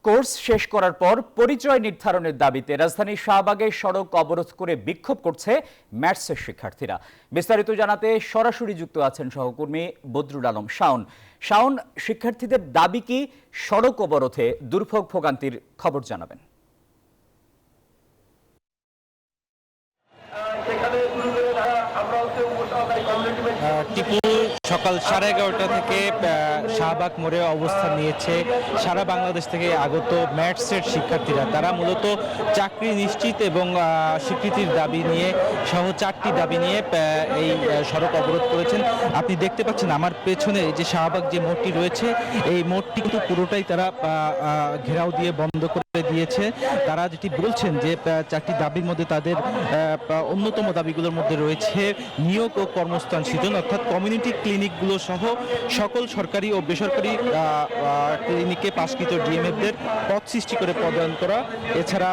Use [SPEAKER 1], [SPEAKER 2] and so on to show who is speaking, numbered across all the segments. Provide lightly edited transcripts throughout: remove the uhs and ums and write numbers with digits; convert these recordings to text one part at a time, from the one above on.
[SPEAKER 1] Course শেষ করার পর পরিচয় নির্ধারণের দাবিতে রাজধানীর শাহবাগে সড়ক অবরোধ করে বিক্ষোভ করছে ম্যাথসের শিক্ষার্থীরা। বিস্তারিত জানাতে সরাসরি যুক্ত আছেন সহকর্মী বদরুল আলম শাওন। শাওন, শিক্ষার্থীদের দাবি কি? সড়ক অবরোধে দুর্ভোগ ভোগান্তির খবর জানাবেন।
[SPEAKER 2] টিপু সকাল 11:30 থেকে শাহবাগ মোড়ে অবস্থান নিয়েছে সারা বাংলাদেশ থেকে আগত ম্যাথসের শিক্ষার্থীরা। তারা মূলত চাকরি নিশ্চিত এবং স্বীকৃতির দাবি নিয়ে সহ 4টি দাবি নিয়ে এই সড়ক অবরোধ করেছেন। আপনি দেখতে পাচ্ছেন আমার পেছনে যে শাহবাগ যে মোড়টি রয়েছে, এই মোড়টি কিন্তু পুরোটাই তারা ঘেরাও দিয়ে বন্ধ করে দিয়েছে। তারা যেটি বলছেন যে 4টি দাবির মধ্যে তাদের অন্যতম দাবিগুলোর মধ্যে রয়েছে নিয়োগ ও কর্মস্থান সৃজন, অর্থাৎ কমিউনিটি ক্লিনিকগুলো সহ সকল সরকারি ও বেসরকারি ক্লিনিকে পাশকৃত ডিএমএফদের পদ সৃষ্টি করে পদায়ন করা। এছাড়া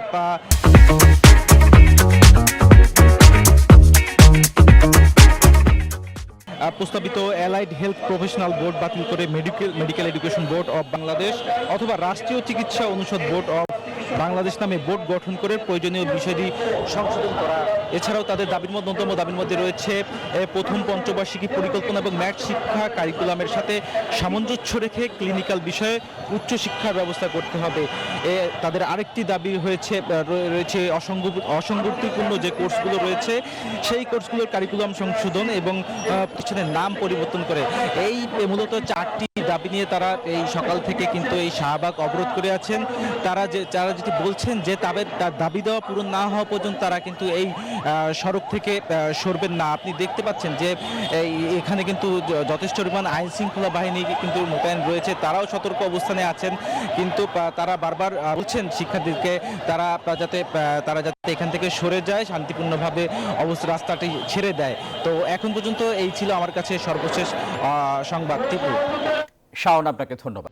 [SPEAKER 2] প্রস্তাবিত অ্যালাইড হেলথ প্রফেশনাল বোর্ড বাতিল করে medical education board of Bangladesh অথবা রাষ্ট্রীয় চিকিৎসা অনুষদ বোর্ড অব বাংলাদেশ নামে বোর্ড গঠন করে প্রয়োজনীয় বিষয়টি সংশোধন করা। এছাড়াও তাদের অন্যতম দাবির মধ্যে রয়েছে প্রথম পঞ্চবার্ষিকী পরিকল্পনা এবং ম্যাথ শিক্ষা কারিকুলামের সাথে সামঞ্জস্য রেখে ক্লিনিক্যাল বিষয়ে উচ্চশিক্ষার ব্যবস্থা করতে হবে। তাদের আরেকটি দাবি রয়েছে অসঙ্গতিপূর্ণ যে কোর্সগুলো রয়েছে সেই কোর্সগুলোর কারিকুলাম সংশোধন এবং প্রতিষ্ঠানের নাম পরিবর্তন করে। এই মূলত 4টি দাবি নিয়ে তারা এই সকাল থেকে কিন্তু এই শাহবাগ অবরোধ করে আছেন। তারা যেটি বলছেন যে তার দাবি দেওয়া পূরণ না হওয়া পর্যন্ত তারা কিন্তু এই সড়ক থেকে সরবেন না। আপনি দেখতে পাচ্ছেন যে এখানে কিন্তু যথেষ্ট পরিমাণ আইন শৃঙ্খলা বাহিনী কিন্তু মোতায়েন রয়েছে, তারাও সতর্ক অবস্থানে আছেন। কিন্তু তারা বারবার বলছেন শিক্ষার্থীদেরকে তারা যাতে এখান থেকে সরে যায়, শান্তিপূর্ণভাবে রাস্তাটি ছেড়ে দেয়। তো এখন পর্যন্ত এই ছিল আমার কাছে সর্বশেষ সংবাদ। টিপু,
[SPEAKER 1] শাওন, আপনাকে ধন্যবাদ।